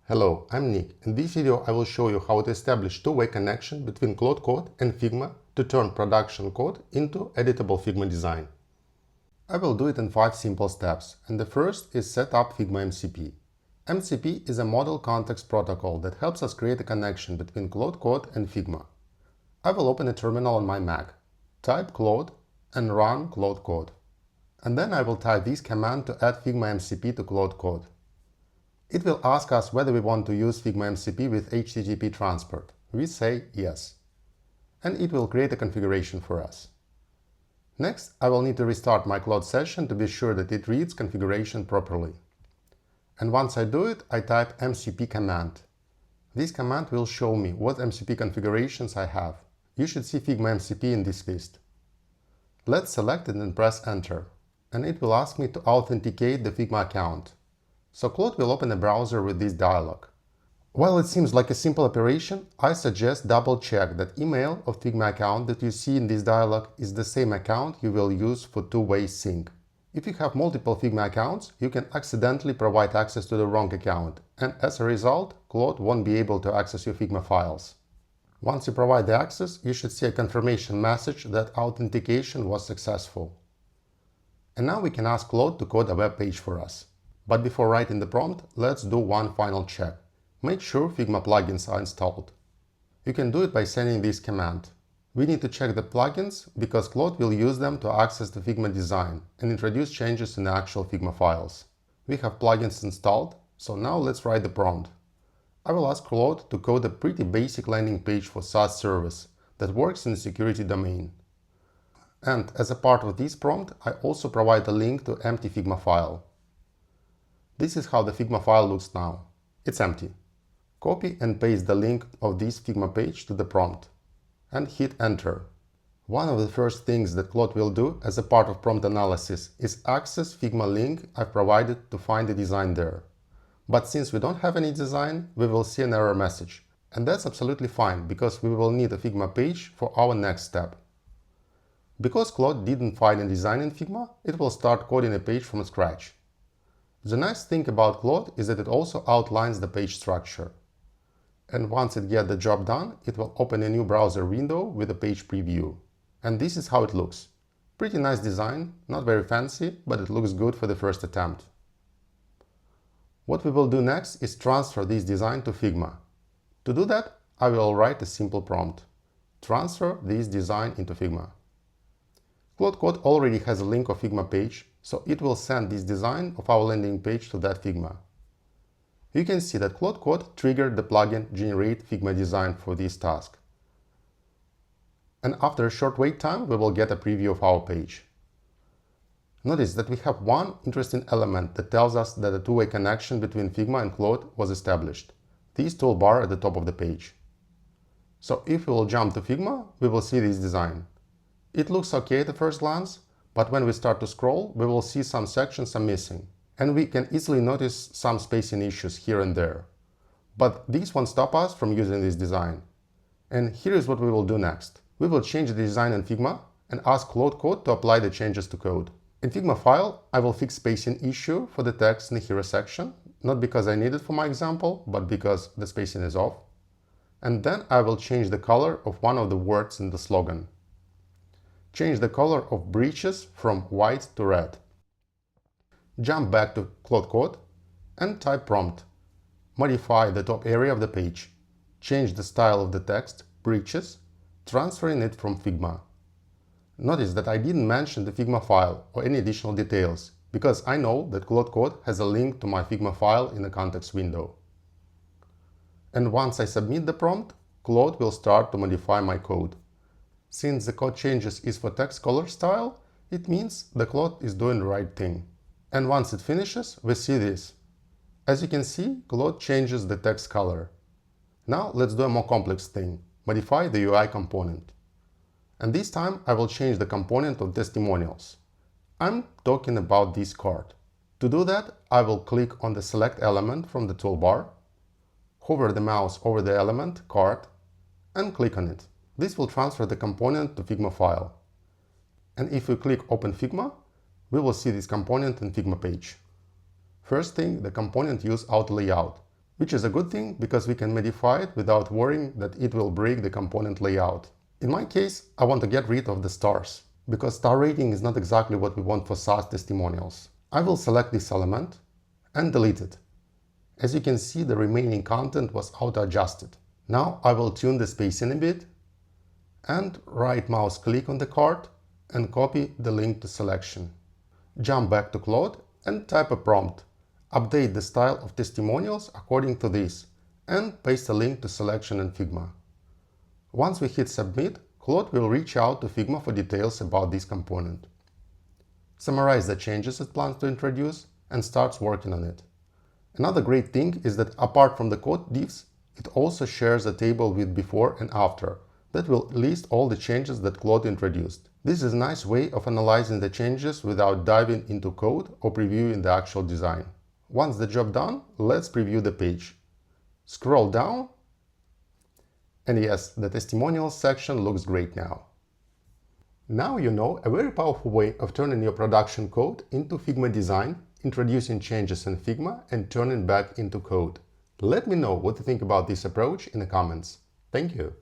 Hello, I'm Nick. In this video I will show you how to establish two-way connection between Claude Code and Figma to turn production code into editable Figma design. I will do it in 5 simple steps, and the first is set up Figma MCP. MCP is a model context protocol that helps us create a connection between Claude Code and Figma. I will open a terminal on my Mac, type Claude and run Claude Code. And then I will type this command to add Figma MCP to Claude Code. It will ask us whether we want to use Figma MCP with HTTP transport. We say yes. And it will create a configuration for us. Next, I will need to restart my Claude session to be sure that it reads configuration properly. And once I do it, I type MCP command. This command will show me what MCP configurations I have. You should see Figma MCP in this list. Let's select it and press enter. And it will ask me to authenticate the Figma account. So Claude will open a browser with this dialog. While it seems like a simple operation, I suggest double-check that email of Figma account that you see in this dialog is the same account you will use for two-way sync. If you have multiple Figma accounts, you can accidentally provide access to the wrong account, and as a result, Claude won't be able to access your Figma files. Once you provide the access, you should see a confirmation message that authentication was successful. And now we can ask Claude to code a web page for us. But before writing the prompt, let's do one final check. Make sure Figma plugins are installed. You can do it by sending this command. We need to check the plugins because Claude will use them to access the Figma design and introduce changes in the actual Figma files. We have plugins installed, so now let's write the prompt. I will ask Claude to code a pretty basic landing page for SaaS service that works in the security domain. And as a part of this prompt, I also provide a link to empty Figma file. This is how the Figma file looks now. It's empty. Copy and paste the link of this Figma page to the prompt and hit enter. One of the first things that Claude will do as a part of prompt analysis is access Figma link I've provided to find the design there. But since we don't have any design, we will see an error message. And that's absolutely fine because we will need a Figma page for our next step. Because Claude didn't find a design in Figma, it will start coding a page from scratch. The nice thing about Claude is that it also outlines the page structure. And once it gets the job done, it will open a new browser window with a page preview. And this is how it looks. Pretty nice design, not very fancy, but it looks good for the first attempt. What we will do next is transfer this design to Figma. To do that, I will write a simple prompt. Transfer this design into Figma. Claude Code already has a link of Figma page, so it will send this design of our landing page to that Figma. You can see that Claude Code triggered the plugin Generate Figma Design for this task. And after a short wait time, we will get a preview of our page. Notice that we have one interesting element that tells us that a two-way connection between Figma and Claude was established. This toolbar at the top of the page. So if we will jump to Figma, we will see this design. It looks okay at the first glance, but when we start to scroll, we will see some sections are missing, and we can easily notice some spacing issues here and there. But these won't stop us from using this design. And here is what we will do next. We will change the design in Figma and ask Claude Code to apply the changes to code. In Figma file, I will fix spacing issue for the text in the hero section, not because I need it for my example, but because the spacing is off. And then I will change the color of one of the words in the slogan. Change the color of breeches from white to red. Jump back to Claude Code and type prompt. Modify the top area of the page. Change the style of the text, breeches, transferring it from Figma. Notice that I didn't mention the Figma file or any additional details, because I know that Claude Code has a link to my Figma file in the context window. And once I submit the prompt, Claude will start to modify my code. Since the code changes is for text color style, it means the Claude is doing the right thing. And once it finishes, we see this. As you can see, Claude changes the text color. Now let's do a more complex thing. Modify the UI component. And this time I will change the component of testimonials. I'm talking about this card. To do that, I will click on the select element from the toolbar, hover the mouse over the element, card, and click on it. This will transfer the component to Figma file. And if we click Open Figma, we will see this component in Figma page. First thing, the component use auto layout. which is a good thing because we can modify it without worrying that it will break the component layout. In my case, I want to get rid of the stars, because star rating is not exactly what we want for SaaS testimonials. I will select this element and delete it. As you can see, the remaining content was auto-adjusted. Now I will tune the spacing a bit and right mouse click on the card and copy the link to selection. Jump back to Claude and type a prompt. Update the style of testimonials according to this and paste a link to selection in Figma. Once we hit submit, Claude will reach out to Figma for details about this component. Summarize the changes it plans to introduce and starts working on it. Another great thing is that apart from the code diffs, it also shares a table with before and after that will list all the changes that Claude introduced. This is a nice way of analyzing the changes without diving into code or previewing the actual design. Once the job done, let's preview the page. Scroll down, and yes, the testimonials section looks great now. Now you know a very powerful way of turning your production code into Figma design, introducing changes in Figma and turning back into code. Let me know what you think about this approach in the comments. Thank you.